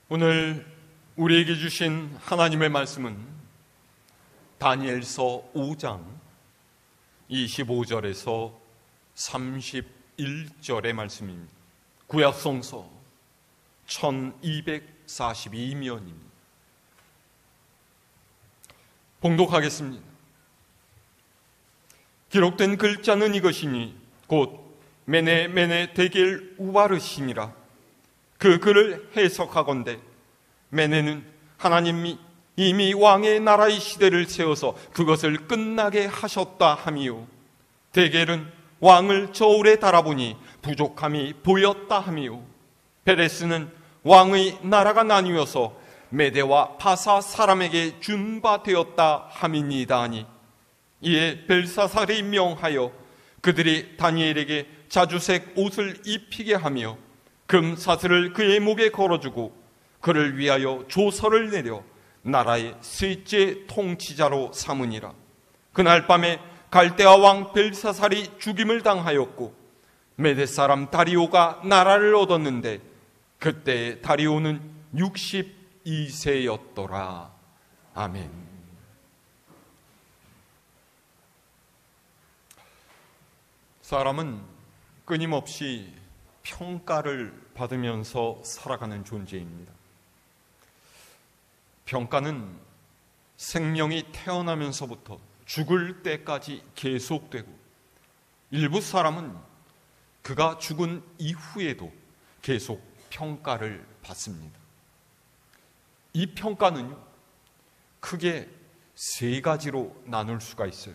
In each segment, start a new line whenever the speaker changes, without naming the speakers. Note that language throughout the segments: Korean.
오늘 우리에게 주신 하나님의 말씀은 다니엘서 5장 25절에서 31절의 말씀입니다. 구약성서 1242면입니다. 봉독하겠습니다. 기록된 글자는 이것이니 곧 메네 데겔 우바르심이라. 그 글을 해석하건대 메네는 하나님이 이미 왕의 나라의 시대를 세워서 그것을 끝나게 하셨다 함이요, 데겔은 왕을 저울에 달아보니 부족함이 보였다 함이요, 베레스는 왕의 나라가 나뉘어서 메대와 바사 사람에게 준 바 되었다 함이니이다 하니, 이에 벨사살이 명하여 그들이 다니엘에게 자주색 옷을 입히게 하며 금사슬을 그의 목에 걸어주고 그를 위하여 조서를 내려 나라의 셋째 통치자로 삼으니라. 그날 밤에 갈대아 왕 벨사살이 죽임을 당하였고 메대 사람 다리오가 나라를 얻었는데 그때 다리오는 62세였더라. 아멘. 사람은 끊임없이 평가를 받으면서 살아가는 존재입니다. 평가는 생명이 태어나면서부터 죽을 때까지 계속되고, 일부 사람은 그가 죽은 이후에도 계속 평가를 받습니다. 이 평가는요, 크게 세 가지로 나눌 수가 있어요.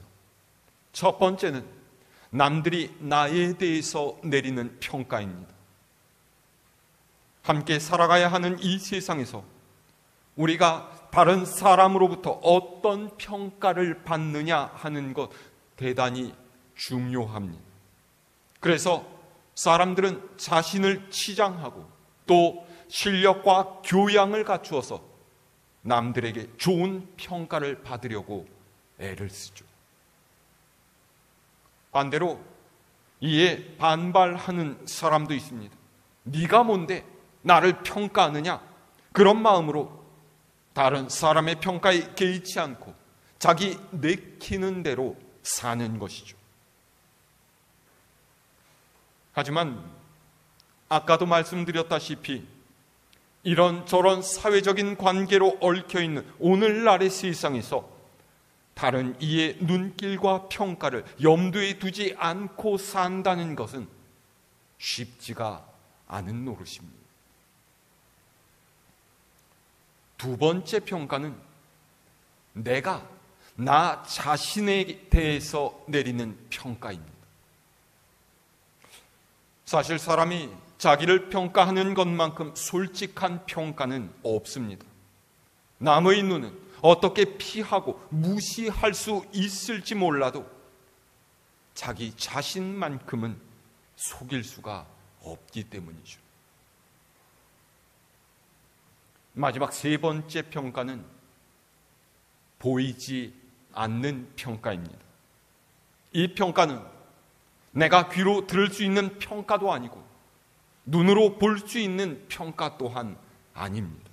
첫 번째는 남들이 나에 대해서 내리는 평가입니다. 함께 살아가야 하는 이 세상에서 우리가 다른 사람으로부터 어떤 평가를 받느냐 하는 것 대단히 중요합니다. 그래서 사람들은 자신을 치장하고 또 실력과 교양을 갖추어서 남들에게 좋은 평가를 받으려고 애를 쓰죠. 반대로 이에 반발하는 사람도 있습니다. 네가 뭔데 나를 평가하느냐? 그런 마음으로 다른 사람의 평가에 개의치 않고 자기 내키는 대로 사는 것이죠. 하지만 아까도 말씀드렸다시피 이런저런 사회적인 관계로 얽혀있는 오늘날의 세상에서 다른 이의 눈길과 평가를 염두에 두지 않고 산다는 것은 쉽지가 않은 노릇입니다. 두 번째 평가는 내가 나 자신에 대해서 내리는 평가입니다. 사실 사람이 자기를 평가하는 것만큼 솔직한 평가는 없습니다. 남의 눈은 어떻게 피하고 무시할 수 있을지 몰라도 자기 자신만큼은 속일 수가 없기 때문이죠. 마지막 세 번째 평가는 보이지 않는 평가입니다. 이 평가는 내가 귀로 들을 수 있는 평가도 아니고 눈으로 볼 수 있는 평가 또한 아닙니다.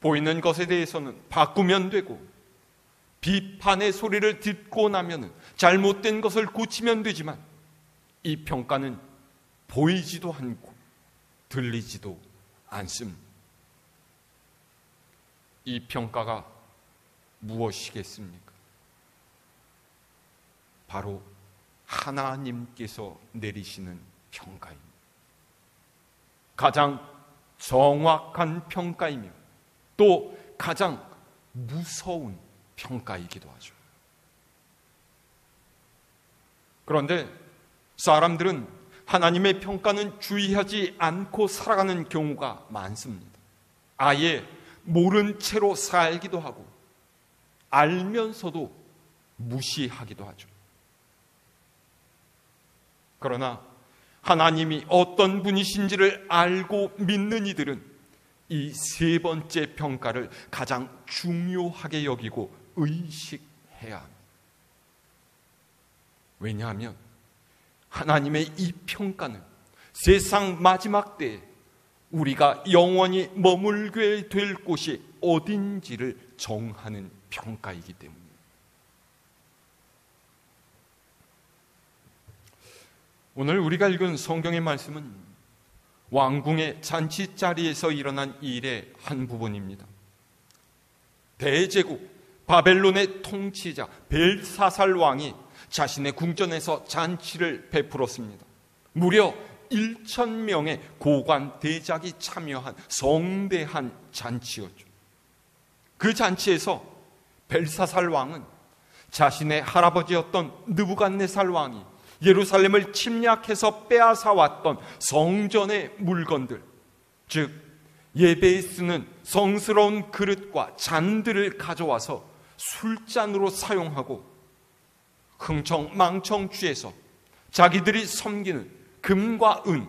보이는 것에 대해서는 바꾸면 되고 비판의 소리를 듣고 나면 잘못된 것을 고치면 되지만 이 평가는 보이지도 않고 들리지도 않습니다. 이 평가가 무엇이겠습니까? 바로 하나님께서 내리시는 평가입니다. 가장 정확한 평가이며 또 가장 무서운 평가이기도 하죠. 그런데 사람들은 하나님의 평가는 주의하지 않고 살아가는 경우가 많습니다. 아예 모른 채로 살기도 하고 알면서도 무시하기도 하죠. 그러나 하나님이 어떤 분이신지를 알고 믿는 이들은 이 세 번째 평가를 가장 중요하게 여기고 의식해야 합니다. 왜냐하면 하나님의 이 평가는 세상 마지막 때에 우리가 영원히 머물게 될 곳이 어딘지를 정하는 평가이기 때문입니다. 오늘 우리가 읽은 성경의 말씀은 왕궁의 잔치자리에서 일어난 일의 한 부분입니다. 대제국 바벨론의 통치자 벨사살 왕이 자신의 궁전에서 잔치를 베풀었습니다. 무려 1,000명의 고관 대작이 참여한 성대한 잔치였죠. 그 잔치에서 벨사살 왕은 자신의 할아버지였던 느부갓네살 왕이 예루살렘을 침략해서 빼앗아왔던 성전의 물건들, 즉 예배에 쓰는 성스러운 그릇과 잔들을 가져와서 술잔으로 사용하고 흥청망청 취해서 자기들이 섬기는 금과 은,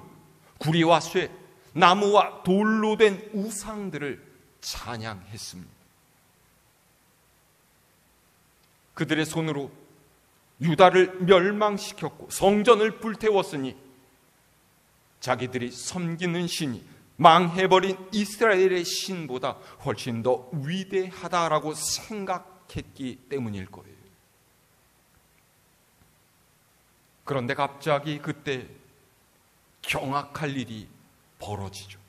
구리와 쇠, 나무와 돌로 된 우상들을 찬양했습니다. 그들의 손으로 유다를 멸망시켰고 성전을 불태웠으니 자기들이 섬기는 신이 망해버린 이스라엘의 신보다 훨씬 더 위대하다라고 생각했기 때문일 거예요. 그런데 갑자기 그때 경악할 일이 벌어지죠.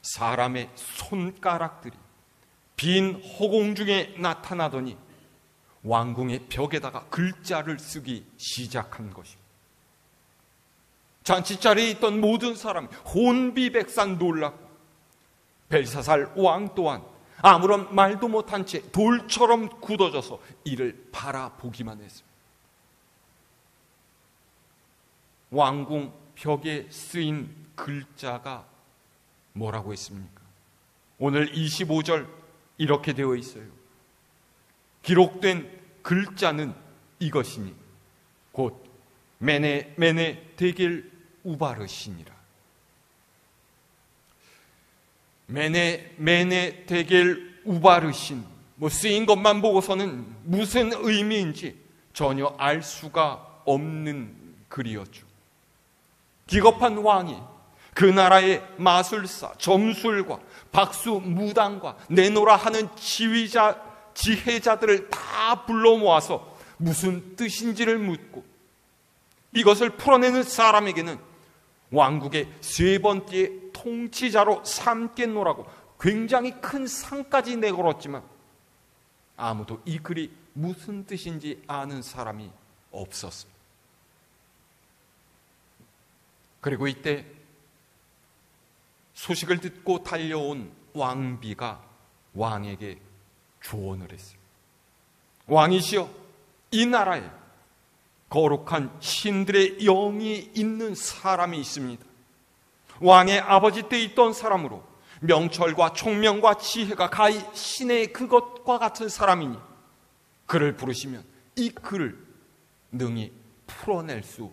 사람의 손가락들이 빈 허공 중에 나타나더니 왕궁의 벽에다가 글자를 쓰기 시작한 것입니다. 잔치자리에 있던 모든 사람이 혼비백산 놀랐고 벨사살 왕 또한 아무런 말도 못한 채 돌처럼 굳어져서 이를 바라보기만 했습니다. 왕궁 벽에 쓰인 글자가 뭐라고 했습니까? 오늘 25절 이렇게 되어 있어요. 기록된 글자는 이것이니 곧 메네 데겔 우바르시니라. 메네 데겔 우바르신, 쓰인 것만 보고서는 무슨 의미인지 전혀 알 수가 없는 글이었죠. 기겁한 왕이 그 나라의 마술사, 점술과 박수 무당과 내노라 하는 지혜자들을 다 불러 모아서 무슨 뜻인지를 묻고 이것을 풀어내는 사람에게는 왕국의 세 번째 통치자로 삼겠노라고 굉장히 큰 상까지 내걸었지만 아무도 이 글이 무슨 뜻인지 아는 사람이 없었습니다. 그리고 이때 소식을 듣고 달려온 왕비가 왕에게 조언을 했어요. 왕이시여, 이 나라에 거룩한 신들의 영이 있는 사람이 있습니다. 왕의 아버지 때 있던 사람으로 명철과 총명과 지혜가 가히 신의 그것과 같은 사람이니 그를 부르시면 이 글을 능히 풀어낼 수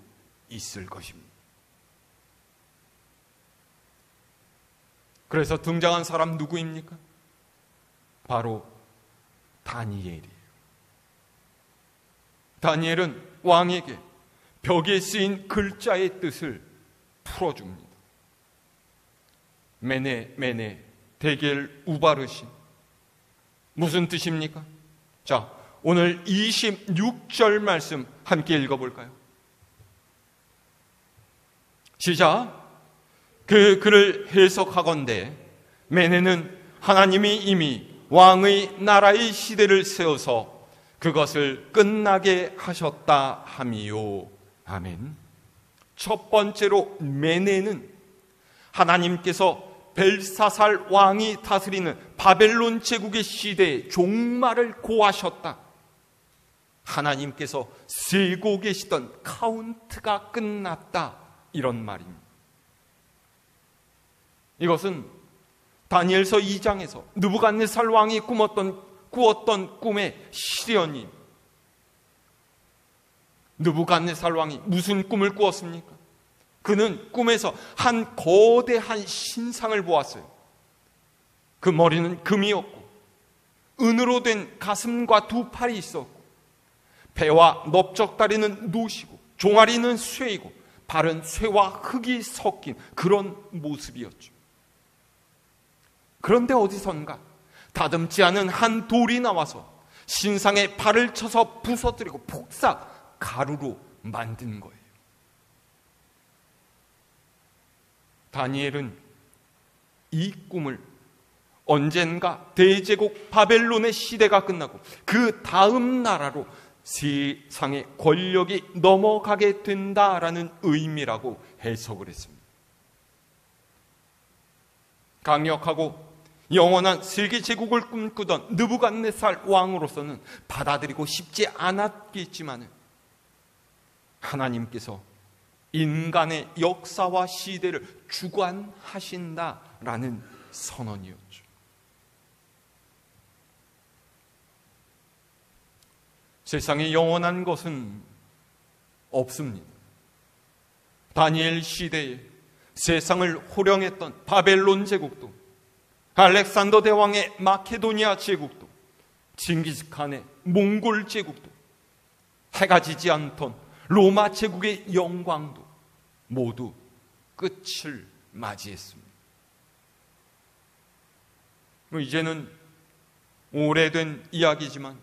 있을 것입니다. 그래서 등장한 사람 누구입니까? 바로 다니엘이에요. 다니엘은 왕에게 벽에 쓰인 글자의 뜻을 풀어줍니다. 메네 데겔 우바르신, 무슨 뜻입니까? 자, 오늘 26절 말씀 함께 읽어볼까요? 시작. 그 글을 해석하건대 메네는 하나님이 이미 왕의 나라의 시대를 세워서 그것을 끝나게 하셨다 함이요. 아멘. 첫 번째로 메네는 하나님께서 벨사살 왕이 다스리는 바벨론 제국의 시대에 종말을 고하셨다. 하나님께서 세고 계시던 카운트가 끝났다. 이런 말입니다. 이것은 다니엘서 2장에서 느부갓네살 왕이 꾸었던 꿈의 실현이, 느부갓네살 왕이 무슨 꿈을 꾸었습니까? 그는 꿈에서 한 거대한 신상을 보았어요. 그 머리는 금이었고 은으로 된 가슴과 두 팔이 있었고 배와 넓적다리는 노시고 종아리는 쇠이고 발은 쇠와 흙이 섞인 그런 모습이었죠. 그런데 어디선가 다듬지 않은 한 돌이 나와서 신상의 발을 쳐서 부서뜨리고 폭삭 가루로 만든 거예요. 다니엘은 이 꿈을 언젠가 대제국 바벨론의 시대가 끝나고 그 다음 나라로 세상의 권력이 넘어가게 된다라는 의미라고 해석을 했습니다. 강력하고 영원한 세계 제국을 꿈꾸던 느부갓네살 왕으로서는 받아들이고 싶지 않았겠지만 하나님께서 인간의 역사와 시대를 주관하신다라는 선언이었죠. 세상에 영원한 것은 없습니다. 다니엘 시대에 세상을 호령했던 바벨론 제국도, 알렉산더 대왕의 마케도니아 제국도, 징기스칸의 몽골 제국도, 해가 지지 않던 로마 제국의 영광도 모두 끝을 맞이했습니다. 이제는 오래된 이야기지만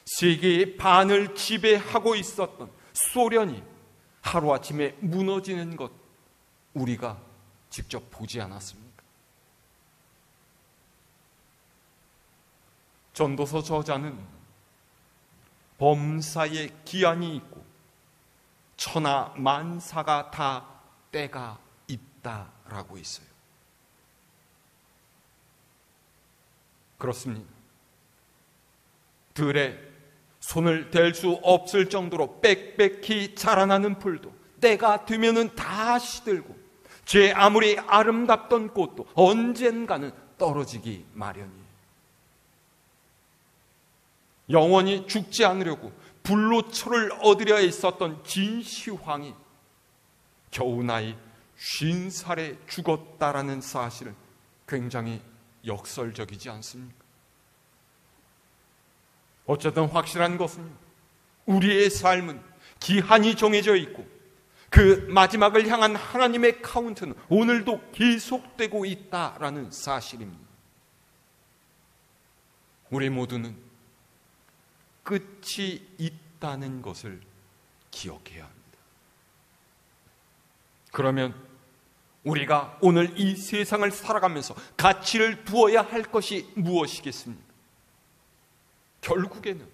세계의 반을 지배하고 있었던 소련이 하루아침에 무너지는 것 우리가 직접 보지 않았습니까? 전도서 저자는 범사에 기한이 있고 천하 만사가 다 때가 있다라고 했어요. 그렇습니다. 들에 손을 댈 수 없을 정도로 빽빽히 자라나는 풀도 때가 되면은 다 시들고, 제 아무리 아름답던 꽃도 언젠가는 떨어지기 마련이에요. 영원히 죽지 않으려고 불로 초를 얻으려 했었던 진시황이 겨우 나이 50살에 죽었다라는 사실은 굉장히 역설적이지 않습니까? 어쨌든 확실한 것은 우리의 삶은 기한이 정해져 있고 그 마지막을 향한 하나님의 카운트는 오늘도 계속되고 있다라는 사실입니다. 우리 모두는 끝이 있다는 것을 기억해야 합니다. 그러면 우리가 오늘 이 세상을 살아가면서 가치를 두어야 할 것이 무엇이겠습니까? 결국에는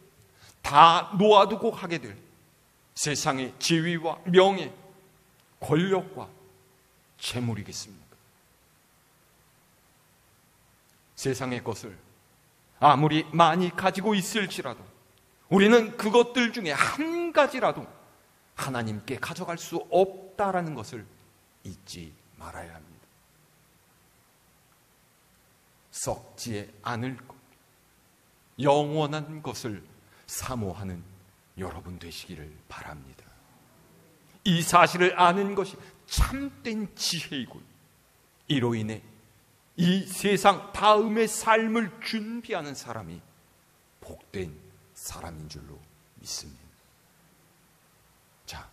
다 놓아두고 하게 될 세상의 지위와 명예, 권력과 재물이겠습니까? 세상의 것을 아무리 많이 가지고 있을지라도 우리는 그것들 중에 한 가지라도 하나님께 가져갈 수 없다라는 것을 잊지 말아야 합니다. 썩지 않을 것, 영원한 것을 사모하는 여러분 되시기를 바랍니다. 이 사실을 아는 것이 참된 지혜이고, 이로 인해 이 세상 다음의 삶을 준비하는 사람이 복된 사람인 줄로 믿습니다. 자,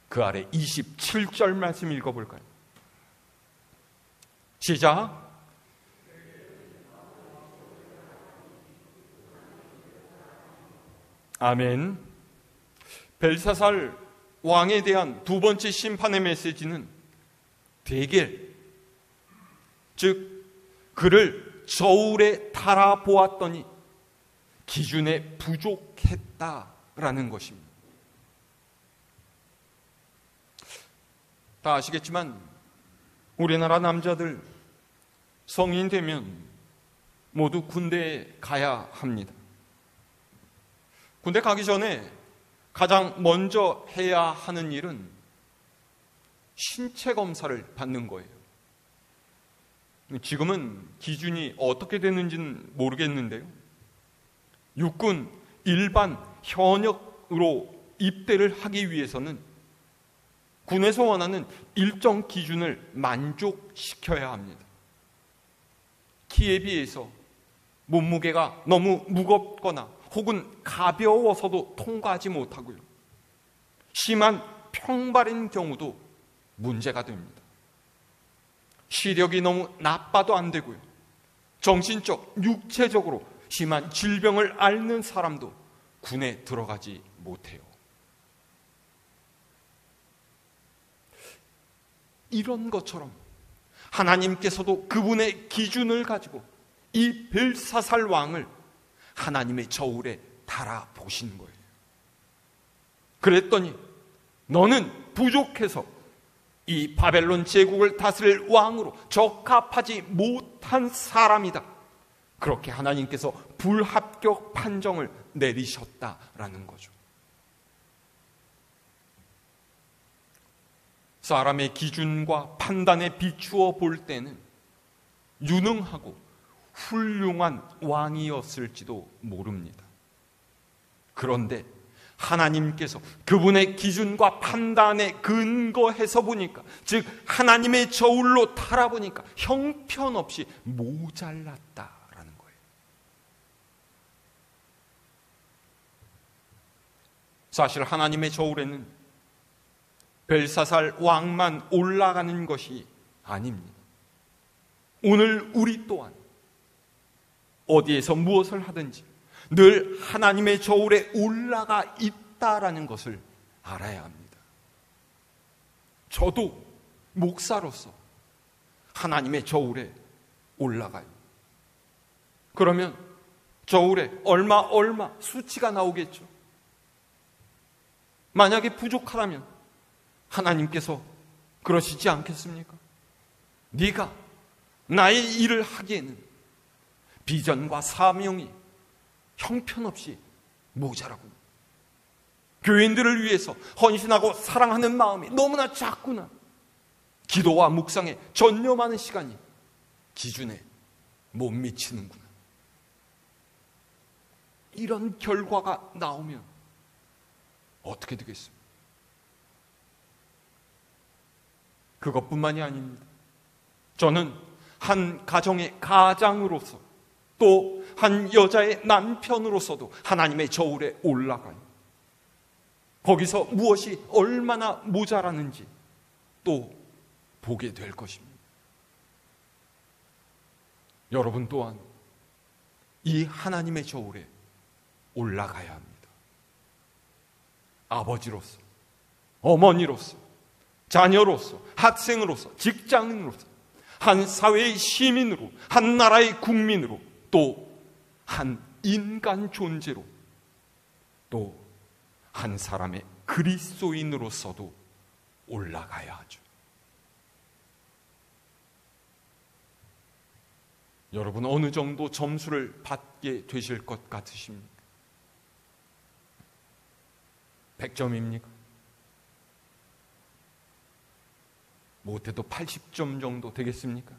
그 아래 27절 말씀 읽어볼까요? 시작. 아멘. 벨사살 왕에 대한 두 번째 심판의 메시지는 대겔, 즉 그를 저울에 달아보았더니 기준에 부족했다라는 것입니다. 다 아시겠지만 우리나라 남자들 성인 되면 모두 군대에 가야 합니다. 군대 가기 전에 가장 먼저 해야 하는 일은 신체 검사를 받는 거예요. 지금은 기준이 어떻게 되는지는 모르겠는데요, 육군 일반 현역으로 입대를 하기 위해서는 군에서 원하는 일정 기준을 만족시켜야 합니다. 키에 비해서 몸무게가 너무 무겁거나 혹은 가벼워서도 통과하지 못하고요, 심한 평발인 경우도 문제가 됩니다. 시력이 너무 나빠도 안 되고요. 정신적, 육체적으로 심한 질병을 앓는 사람도 군에 들어가지 못해요. 이런 것처럼 하나님께서도 그분의 기준을 가지고 이 벨사살 왕을 하나님의 저울에 달아보신 거예요. 그랬더니 너는 부족해서 이 바벨론 제국을 다스릴 왕으로 적합하지 못한 사람이다. 그렇게 하나님께서 불합격 판정을 내리셨다라는 거죠. 사람의 기준과 판단에 비추어 볼 때는 유능하고 훌륭한 왕이었을지도 모릅니다. 그런데 하나님께서 그분의 기준과 판단에 근거해서 보니까, 즉 하나님의 저울로 달아보니까 형편없이 모자랐다라는 거예요. 사실 하나님의 저울에는 벨사살 왕만 올라가는 것이 아닙니다. 오늘 우리 또한 어디에서 무엇을 하든지 늘 하나님의 저울에 올라가 있다라는 것을 알아야 합니다. 저도 목사로서 하나님의 저울에 올라가요. 그러면 저울에 얼마 수치가 나오겠죠. 만약에 부족하다면 하나님께서 그러시지 않겠습니까? 네가 나의 일을 하기에는 비전과 사명이 형편없이 모자라고, 교인들을 위해서 헌신하고 사랑하는 마음이 너무나 작구나, 기도와 묵상에 전념하는 시간이 기준에 못 미치는구나, 이런 결과가 나오면 어떻게 되겠습니까? 그것뿐만이 아닙니다. 저는 한 가정의 가장으로서, 또 한 여자의 남편으로서도 하나님의 저울에 올라가요. 거기서 무엇이 얼마나 모자라는지 또 보게 될 것입니다. 여러분 또한 이 하나님의 저울에 올라가야 합니다. 아버지로서, 어머니로서, 자녀로서, 학생으로서, 직장인으로서, 한 사회의 시민으로, 한 나라의 국민으로, 또 한 인간 존재로, 또 한 사람의 그리스도인으로서도 올라가야 하죠. 여러분, 어느 정도 점수를 받게 되실 것 같으십니까? 100점입니까? 못해도 80점 정도 되겠습니까?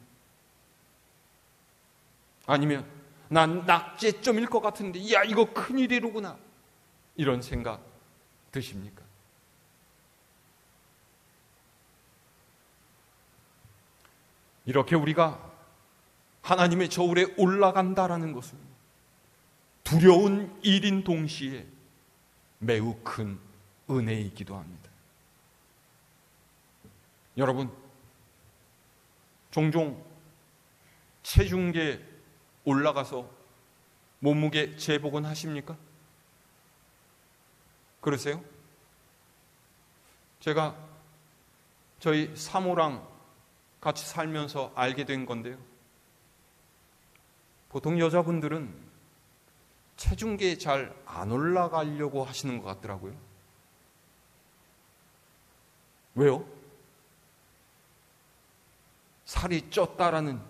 아니면 난 낙제점일 것 같은데, 야, 이거 큰일이로구나, 이런 생각 드십니까? 이렇게 우리가 하나님의 저울에 올라간다라는 것은 두려운 일인 동시에 매우 큰 은혜이기도 합니다. 여러분, 종종 체중계에 올라가서 몸무게 재복은 하십니까? 그러세요? 제가 저희 사모랑 같이 살면서 알게 된 건데요, 보통 여자분들은 체중계에 잘 안 올라가려고 하시는 것 같더라고요. 왜요? 살이 쪘다라는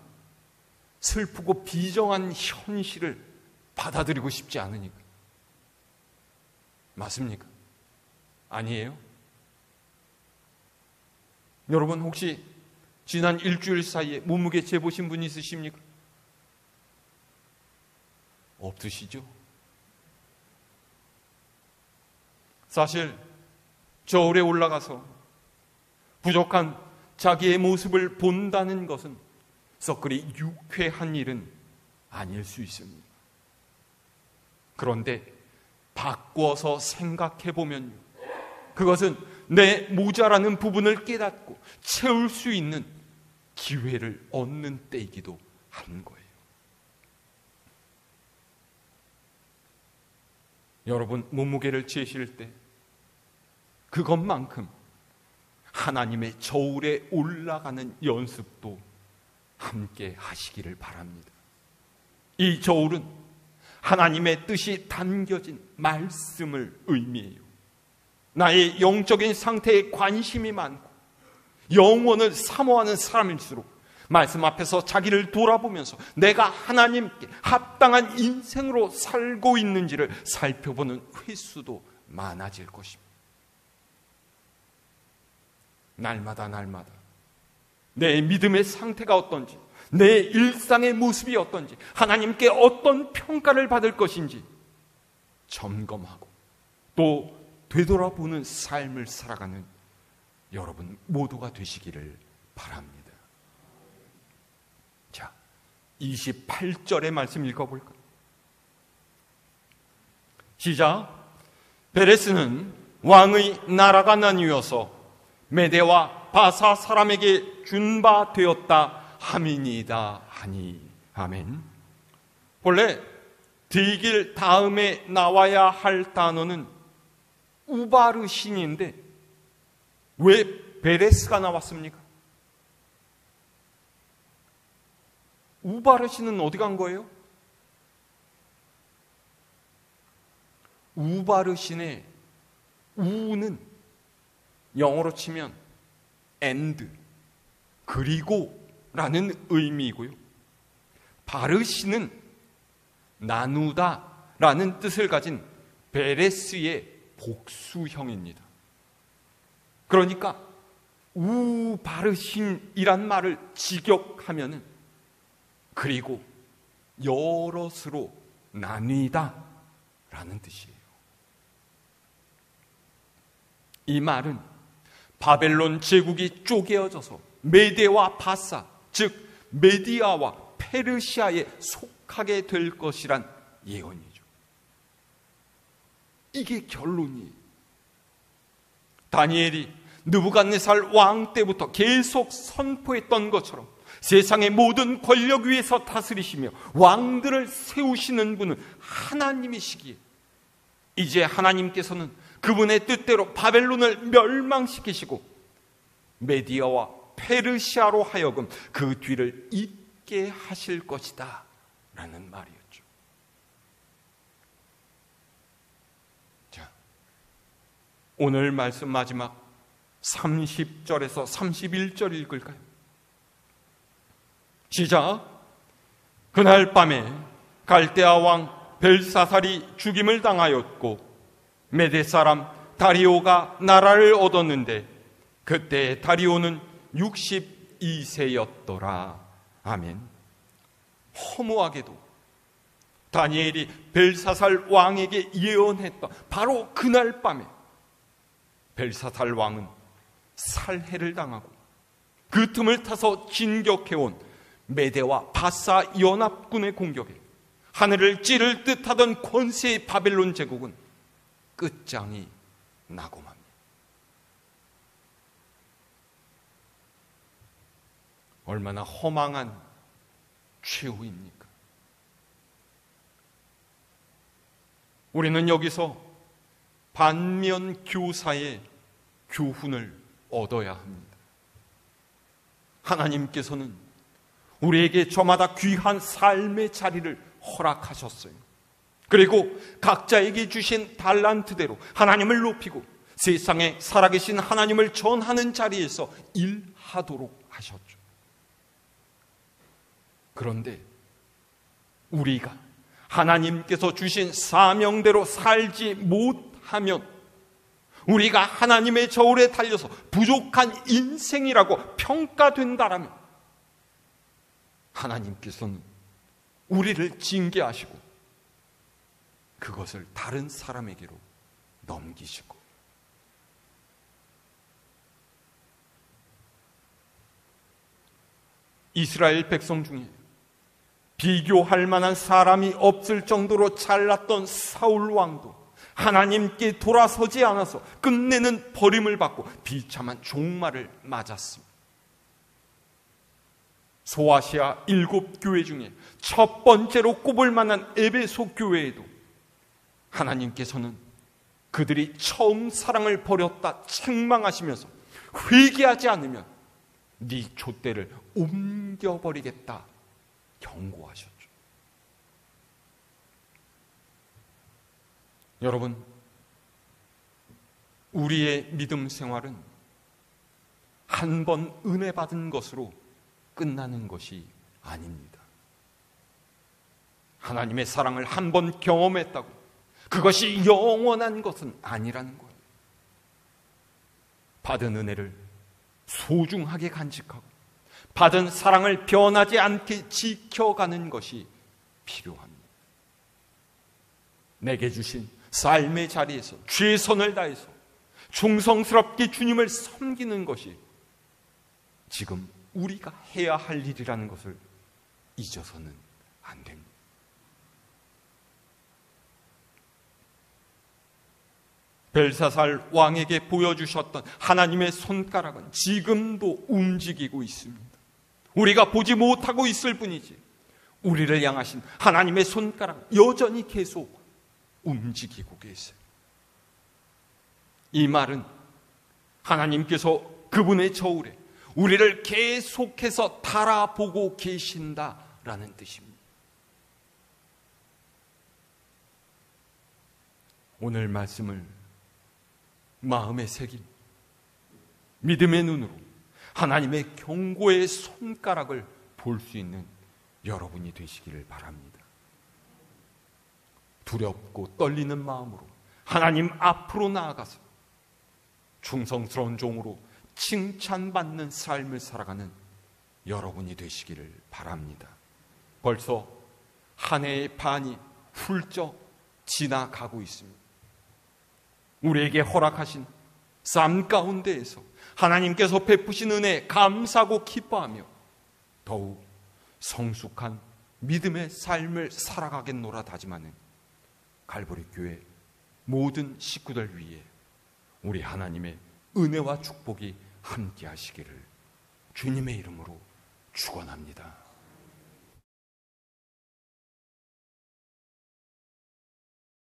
슬프고 비정한 현실을 받아들이고 싶지 않으니까. 맞습니까? 아니에요? 여러분, 혹시 지난 일주일 사이에 몸무게 재보신 분 있으십니까? 없으시죠? 사실 저울에 올라가서 부족한 자기의 모습을 본다는 것은 썩그리 유쾌한 일은 아닐 수 있습니다. 그런데 바꿔서 생각해 보면 그것은 내 모자라는 부분을 깨닫고 채울 수 있는 기회를 얻는 때이기도 한 거예요. 여러분, 몸무게를 재실 때 그것만큼 하나님의 저울에 올라가는 연습도 함께 하시기를 바랍니다. 이 저울은 하나님의 뜻이 담겨진 말씀을 의미해요. 나의 영적인 상태에 관심이 많고 영원을 사모하는 사람일수록 말씀 앞에서 자기를 돌아보면서 내가 하나님께 합당한 인생으로 살고 있는지를 살펴보는 횟수도 많아질 것입니다. 날마다 내 믿음의 상태가 어떤지, 내 일상의 모습이 어떤지, 하나님께 어떤 평가를 받을 것인지 점검하고 또 되돌아보는 삶을 살아가는 여러분 모두가 되시기를 바랍니다. 자, 28절의 말씀 읽어볼까요? 시작. 베레스는 왕의 나라가 나뉘어서 메대와 바사 사람에게 준 바 되었다 함이니이다 하니. 아멘. 본래 디길 다음에 나와야 할 단어는 우바르신인데 왜 베레스가 나왔습니까? 우바르신은 어디 간 거예요? 우바르신의 우는 영어로 치면 and, 그리고 라는 의미이고요. 바르신은 나누다 라는 뜻을 가진 베레스의 복수형입니다. 그러니까 우바르신이란 말을 직역하면은 그리고 여럿으로 나뉘다 라는 뜻이에요. 이 말은 바벨론 제국이 쪼개어져서 메대와 바사, 즉 메디아와 페르시아에 속하게 될 것이란 예언이죠. 이게 결론이에요. 다니엘이 느부갓네살 왕 때부터 계속 선포했던 것처럼 세상의 모든 권력 위에서 다스리시며 왕들을 세우시는 분은 하나님이시기에 이제 하나님께서는 그분의 뜻대로 바벨론을 멸망시키시고 메디아와 페르시아로 하여금 그 뒤를 잇게 하실 것이다 라는 말이었죠. 자, 오늘 말씀 마지막 30절에서 31절 읽을까요? 시작. 그날 밤에 갈대아 왕 벨사살이 죽임을 당하였고 메대 사람 다리오가 나라를 얻었는데 그때 다리오는 62세였더라. 아멘. 허무하게도 다니엘이 벨사살 왕에게 예언했던 바로 그날 밤에 벨사살 왕은 살해를 당하고 그 틈을 타서 진격해온 메대와 바사 연합군의 공격에 하늘을 찌를 듯하던 권세의 바벨론 제국은 끝장이 나고 맙니다. 얼마나 허망한 최후입니까? 우리는 여기서 반면 교사의 교훈을 얻어야 합니다. 하나님께서는 우리에게 저마다 귀한 삶의 자리를 허락하셨어요. 그리고 각자에게 주신 달란트대로 하나님을 높이고 세상에 살아계신 하나님을 전하는 자리에서 일하도록 하셨죠. 그런데 우리가 하나님께서 주신 사명대로 살지 못하면 우리가 하나님의 저울에 달려서 부족한 인생이라고 평가된다라면 하나님께서는 우리를 징계하시고 그것을 다른 사람에게로 넘기시고 이스라엘 백성 중에 비교할 만한 사람이 없을 정도로 잘났던 사울 왕도 하나님께 돌아서지 않아서 끝내는 버림을 받고 비참한 종말을 맞았습니다. 소아시아 7교회 중에 첫 번째로 꼽을 만한 에베소 교회에도 하나님께서는 그들이 처음 사랑을 버렸다 책망하시면서 회개하지 않으면 네 촛대를 옮겨버리겠다 경고하셨죠. 여러분, 우리의 믿음 생활은 한 번 은혜 받은 것으로 끝나는 것이 아닙니다. 하나님의 사랑을 한 번 경험했다고 그것이 영원한 것은 아니라는 거예요. 받은 은혜를 소중하게 간직하고 받은 사랑을 변하지 않게 지켜가는 것이 필요합니다. 내게 주신 삶의 자리에서 최선을 다해서 충성스럽게 주님을 섬기는 것이 지금 우리가 해야 할 일이라는 것을 잊어서는 안 됩니다. 벨사살 왕에게 보여주셨던 하나님의 손가락은 지금도 움직이고 있습니다. 우리가 보지 못하고 있을 뿐이지 우리를 향하신 하나님의 손가락 여전히 계속 움직이고 계세요. 이 말은 하나님께서 그분의 저울에 우리를 계속해서 달아보고 계신다라는 뜻입니다. 오늘 말씀을 마음에 새긴 믿음의 눈으로 하나님의 경고의 손가락을 볼 수 있는 여러분이 되시기를 바랍니다. 두렵고 떨리는 마음으로 하나님 앞으로 나아가서 충성스러운 종으로 칭찬받는 삶을 살아가는 여러분이 되시기를 바랍니다. 벌써 한 해의 반이 훌쩍 지나가고 있습니다. 우리에게 허락하신 삶 가운데에서 하나님께서 베푸신 은혜에 감사하고 기뻐하며 더욱 성숙한 믿음의 삶을 살아가겠노라 다짐하는 갈보리 교회 모든 식구들 위해 우리 하나님의 은혜와 축복이 함께 하시기를 주님의 이름으로 축원합니다.